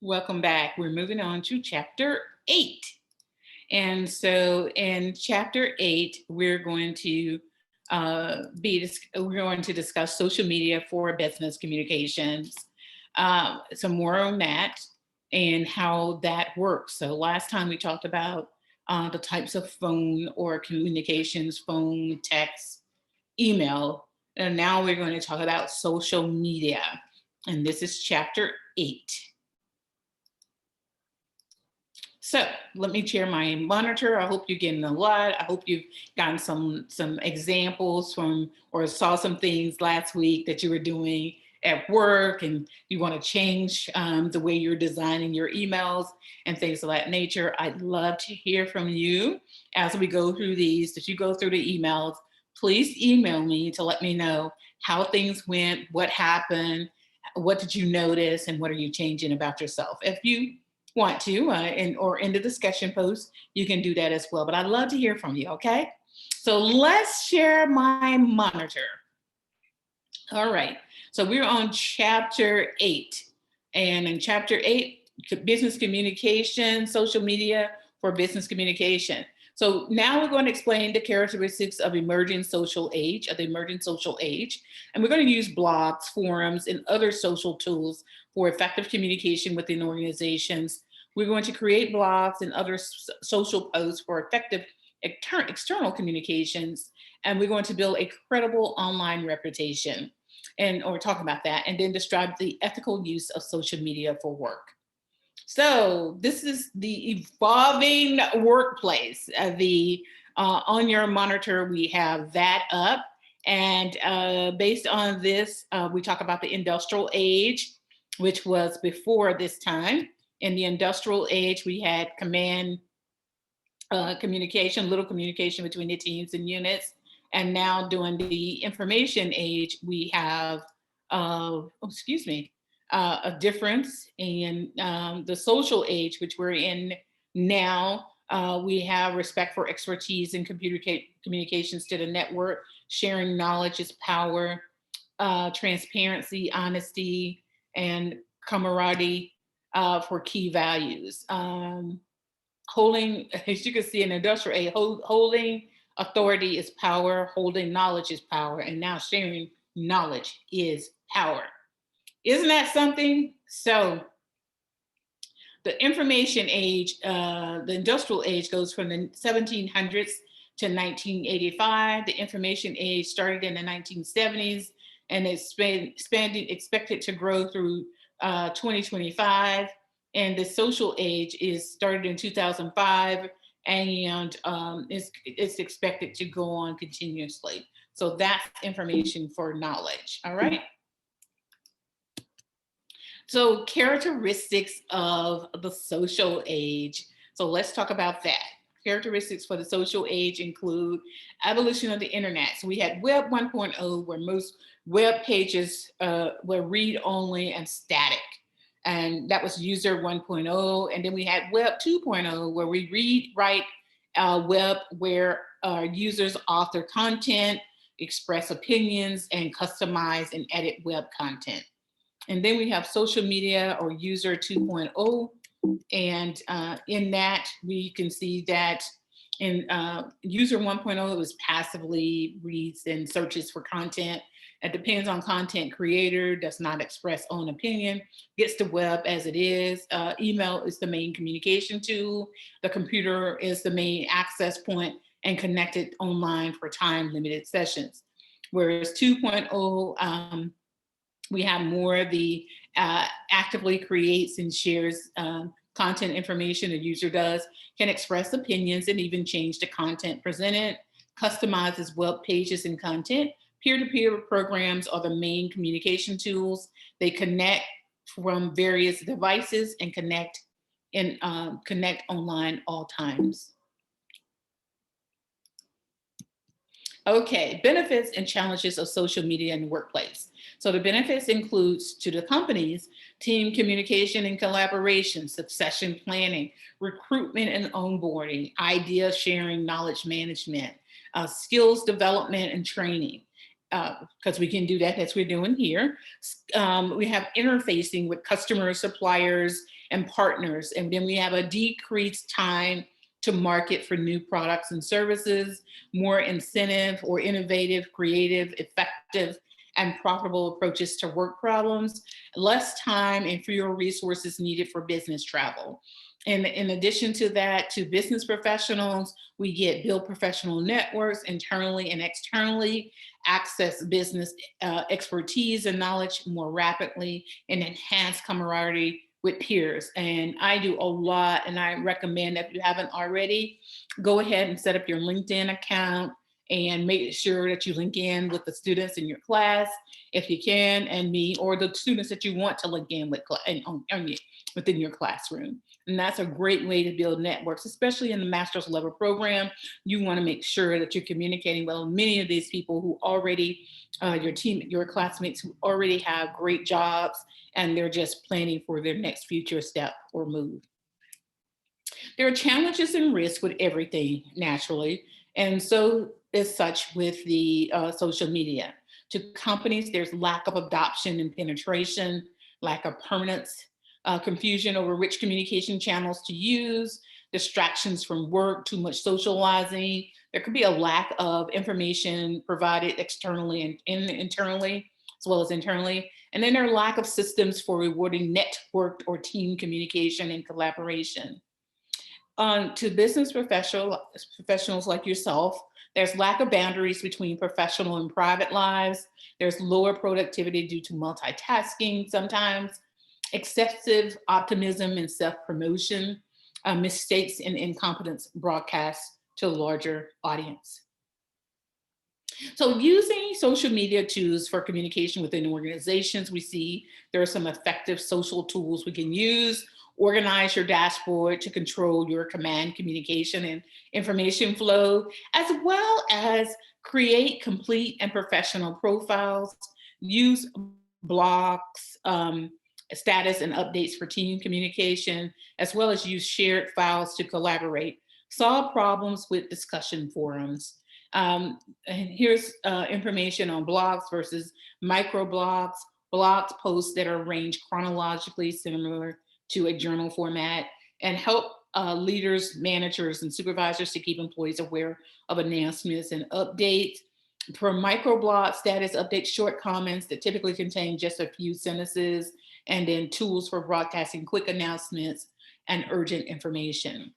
Welcome back. We're moving on to chapter 8. And so in chapter 8, we're going to discuss social media for business communications. Some more on that and how that works. So last time we talked about the types of phone or communications, phone, text, email, and now we're going to talk about social media. And this is chapter 8. So let me share my monitor. I hope you're getting a lot. I hope you've gotten some examples from or saw some things last week that you were doing at work and you want to change the way you're designing your emails and things of that nature. I'd love to hear from you as we go through these. As you go through the emails, please email me to let me know how things went, what happened, what did you notice, and what are you changing about yourself. If you want to, or in the discussion post, you can do that as well. But I'd love to hear from you, okay? So let's share my monitor. All right, so we're on chapter 8. And in chapter 8, business communication, social media for business communication. So now we're going to explain the characteristics of the emerging social age. And we're going to use blogs, forums, and other social tools for effective communication within organizations. We're going to create blogs and other social posts for effective external communications. And we're going to build a credible online reputation or talk about that, and then describe the ethical use of social media for work. So this is the evolving workplace. On your monitor, we have that up. And based on this, we talk about the industrial age, which was before this time. In the industrial age, we had command communication, little communication between the teams and units. And now during the information age, we have, a difference in the social age, which we're in now. We have respect for expertise in communications to the network, sharing knowledge is power, transparency, honesty, and camaraderie for key values. Holding, as you can see in industrial age, holding authority is power, holding knowledge is power, and now sharing knowledge is power. Isn't that something? So the information age, the industrial age goes from the 1700s to 1985. The information age started in the 1970s and it's been expected to grow through 2025. And the social age is started in 2005 and it's expected to go on continuously. So that's information for knowledge, all right? So characteristics of the social age. So let's talk about that. Characteristics for the social age include evolution of the internet. So we had Web 1.0, where most web pages were read-only and static. And that was user 1.0. And then we had Web 2.0, where we read, write web, where users author content, express opinions, and customize and edit web content. And then we have social media or user 2.0. And in that, we can see that in user 1.0, it was passively reads and searches for content. It depends on content creator, does not express own opinion, gets the web as it is. Email is the main communication tool. The computer is the main access point and connected online for time limited sessions. Whereas 2.0, we have more the actively creates and shares content information a user does, can express opinions and even change the content presented, customizes web pages and content. Peer-to-peer programs are the main communication tools. They connect from various devices and connect online all times. Okay, benefits and challenges of social media in the workplace. So the benefits includes to the companies, team communication and collaboration, succession planning, recruitment and onboarding, idea sharing, knowledge management, skills development and training, because we can do that as we're doing here. We have interfacing with customers, suppliers, and partners. And then we have a decreased time to market for new products and services, more incentive or innovative, creative, effective, and profitable approaches to work problems, less time and fewer resources needed for business travel. And in addition to that, to business professionals, we get build professional networks internally and externally, access business expertise and knowledge more rapidly, and enhance camaraderie with peers. And I do a lot, and I recommend, if you haven't already, go ahead and set up your LinkedIn account and make sure that you link in with the students in your class, if you can, and me, or the students that you want to link in with within your classroom. And that's a great way to build networks, especially in the master's level program. You want to make sure that you're communicating with many of these people who already, your classmates who already have great jobs, and they're just planning for their next future step or move. There are challenges and risks with everything, naturally, and so is such with the social media. To companies, there's lack of adoption and penetration, lack of permanence, confusion over which communication channels to use, distractions from work, too much socializing. There could be a lack of information provided externally and internally, as well as internally. And then there are lack of systems for rewarding networked or team communication and collaboration. To business professionals like yourself, there's lack of boundaries between professional and private lives. There's lower productivity due to multitasking sometimes, excessive optimism and self-promotion, mistakes and incompetence broadcast to a larger audience. So using social media tools for communication within organizations, we see there are some effective social tools we can use. Organize your dashboard to control your command communication and information flow, as well as create complete and professional profiles, use blogs, status and updates for team communication, as well as use shared files to collaborate, solve problems with discussion forums. And here's information on blogs versus microblogs, blogs posts that are arranged chronologically similar to a journal format, and help leaders, managers, and supervisors to keep employees aware of announcements and updates. For microblog, status updates, short comments that typically contain just a few sentences, and then tools for broadcasting quick announcements and urgent information.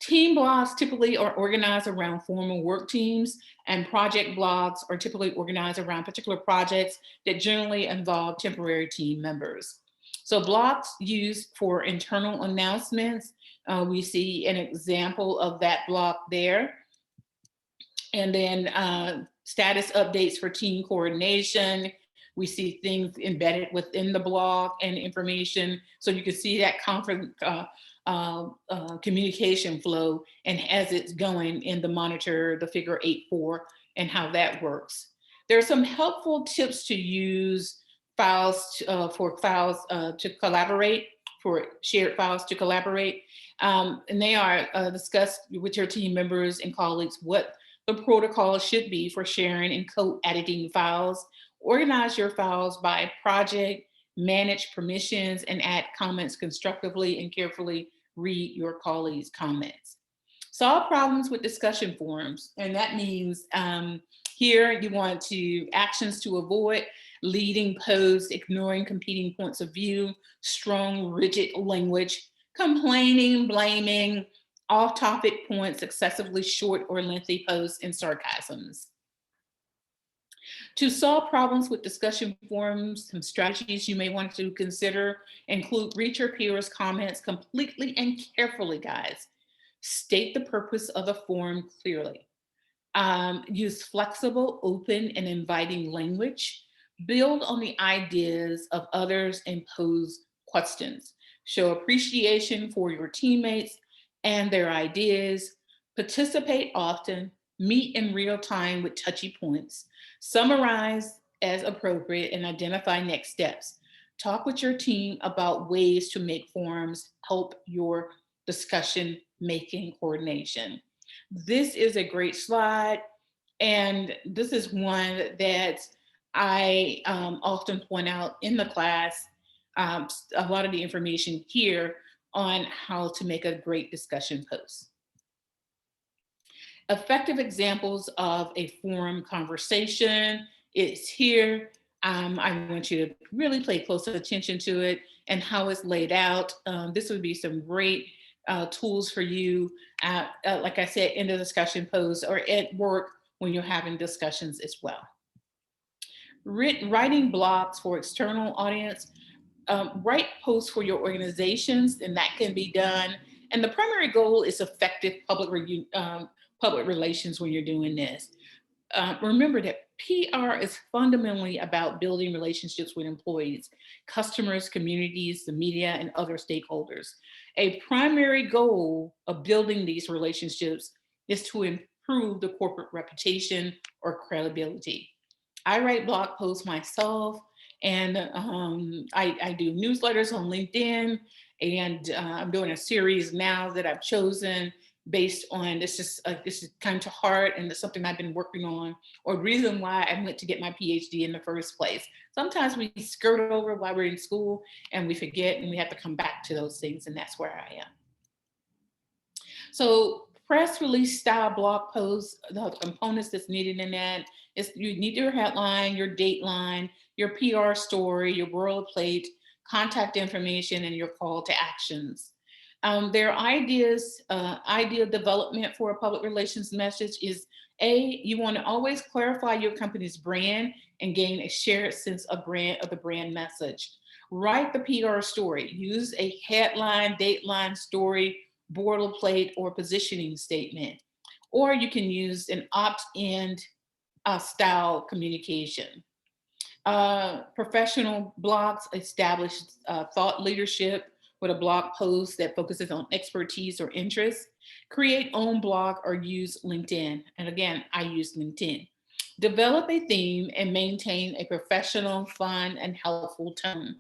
Team blogs typically are organized around formal work teams, and project blogs are typically organized around particular projects that generally involve temporary team members. So blogs used for internal announcements, we see an example of that blog there. And then status updates for team coordination. We see things embedded within the blog and information. So you can see that communication flow and as it's going in the monitor, the figure 8.4, and how that works. There are some helpful tips to use files to collaborate, for shared files to collaborate. And they are discussed with your team members and colleagues what the protocol should be for sharing and co-editing files. Organize your files by project, manage permissions, and add comments constructively, and carefully read your colleagues' comments. Solve problems with discussion forums. And that means here you want to actions to avoid: leading posts, ignoring competing points of view, strong, rigid language, complaining, blaming, off-topic points, excessively short or lengthy posts, and sarcasms. To solve problems with discussion forums, some strategies you may want to consider include: read your peers' comments completely and carefully, guys. State the purpose of the forum clearly. Use flexible, open, and inviting language. Build on the ideas of others and pose questions. Show appreciation for your teammates and their ideas. Participate often. Meet in real time with touchy points. Summarize as appropriate and identify next steps. Talk with your team about ways to make forums help your discussion making coordination. This is a great slide. And this is one that I often point out in the class, a lot of the information here on how to make a great discussion post. Effective examples of a forum conversation is here. I want you to really pay close attention to it and how it's laid out. This would be some great tools for you, like I said, in the discussion post or at work when you're having discussions as well. Writing blogs for external audience. Write posts for your organizations, and that can be done. And the primary goal is effective public relations when you're doing this. Remember that PR is fundamentally about building relationships with employees, customers, communities, the media, and other stakeholders. A primary goal of building these relationships is to improve the corporate reputation or credibility. I write blog posts myself, and I do newsletters on LinkedIn, and I'm doing a series now that I've chosen based on this is kind of hard, and it's something I've been working on, or the reason why I went to get my PhD in the first place. Sometimes we skirt over while we're in school and we forget, and we have to come back to those things, and that's where I am. So press release style blog posts, the components that's needed in that is you need your headline, your dateline, your PR story, your boilerplate, contact information, and your call to actions. Their ideal development for a public relations message is you want to always clarify your company's brand and gain a shared sense of the brand message. Write the PR story. Use a headline, dateline story, boilerplate, or positioning statement. Or you can use an opt-in style communication. Professional blogs establish thought leadership with a blog post that focuses on expertise or interest. Create own blog or use LinkedIn. And again, I use LinkedIn. Develop a theme and maintain a professional, fun, and helpful tone.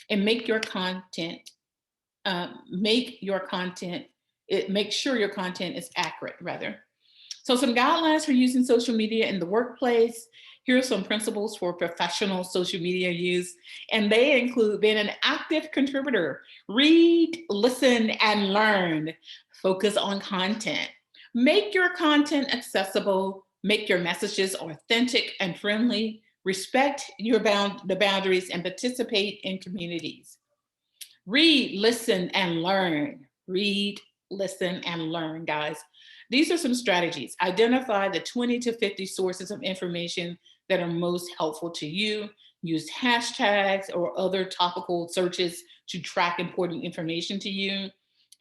And make sure your content is accurate, rather. So some guidelines for using social media in the workplace. Here are some principles for professional social media use, and they include being an active contributor. Read, listen, and learn. Focus on content. Make your content accessible. Make your messages authentic and friendly. Respect the boundaries and participate in communities. Read, listen, and learn. Read, listen, and learn, guys. These are some strategies. Identify the 20 to 50 sources of information that are most helpful to you. Use hashtags or other topical searches to track important information to you.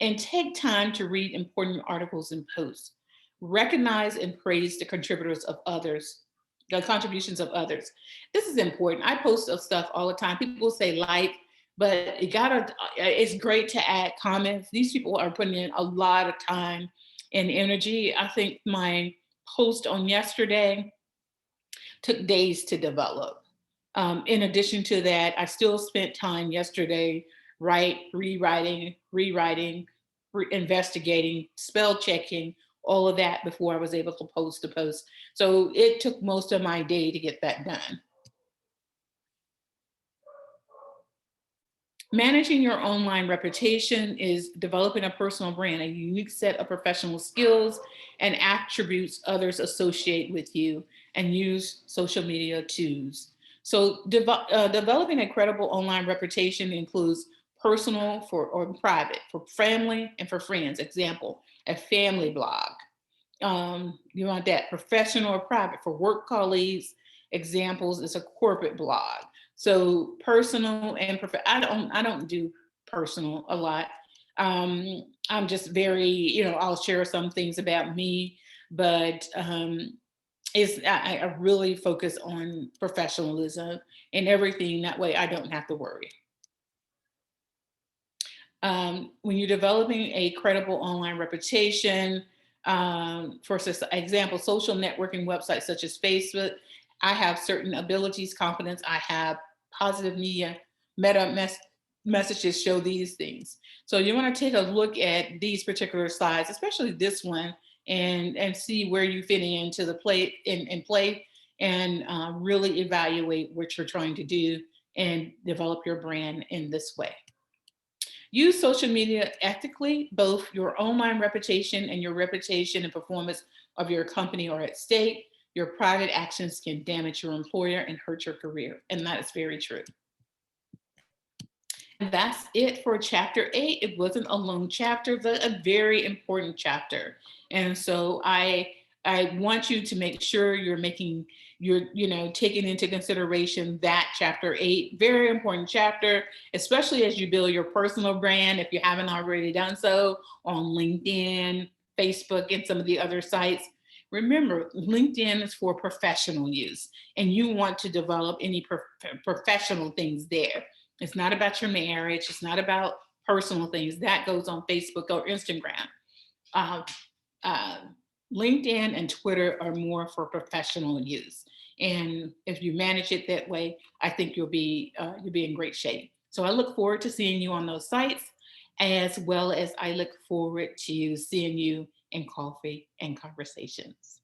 And take time to read important articles and posts. Recognize and praise the contributors of others, the contributions of others. This is important. I post stuff all the time. People say like, but it's great to add comments. These people are putting in a lot of time and energy. I think my post on yesterday took days to develop. In addition to that, I still spent time yesterday rewriting, investigating, spell checking, all of that before I was able to post the post. So it took most of my day to get that done. Managing your online reputation is developing a personal brand, a unique set of professional skills and attributes others associate with you, and use social media tools. So developing a credible online reputation includes personal or private, for family and for friends. Example, a family blog. You want that professional or private for work colleagues. Examples is a corporate blog. So personal and I don't do personal a lot. I'm just very, I'll share some things about me, but I really focus on professionalism and everything. That way I don't have to worry. When you're developing a credible online reputation, for example, social networking websites such as Facebook, I have certain abilities, competence. I have positive meta messages show these things. So you want to take a look at these particular slides, especially this one, and see where you fit into the play and really evaluate what you're trying to do and develop your brand in this way. Use social media ethically. Both your online reputation and your reputation and performance of your company are at stake. Your private actions can damage your employer and hurt your career. And that is very true. And that's it for chapter 8. It wasn't a long chapter, but a very important chapter. And so I want you to make sure you're taking into consideration that chapter 8, very important chapter, especially as you build your personal brand, if you haven't already done so on LinkedIn, Facebook, and some of the other sites. Remember, LinkedIn is for professional use, and you want to develop any professional things there. It's not about your marriage. It's not about personal things. That goes on Facebook or Instagram. Uh, uh, LinkedIn and Twitter are more for professional use. And if you manage it that way, I think you'll be in great shape. So I look forward to seeing you on those sites, as well as I look forward to seeing you in coffee and conversations.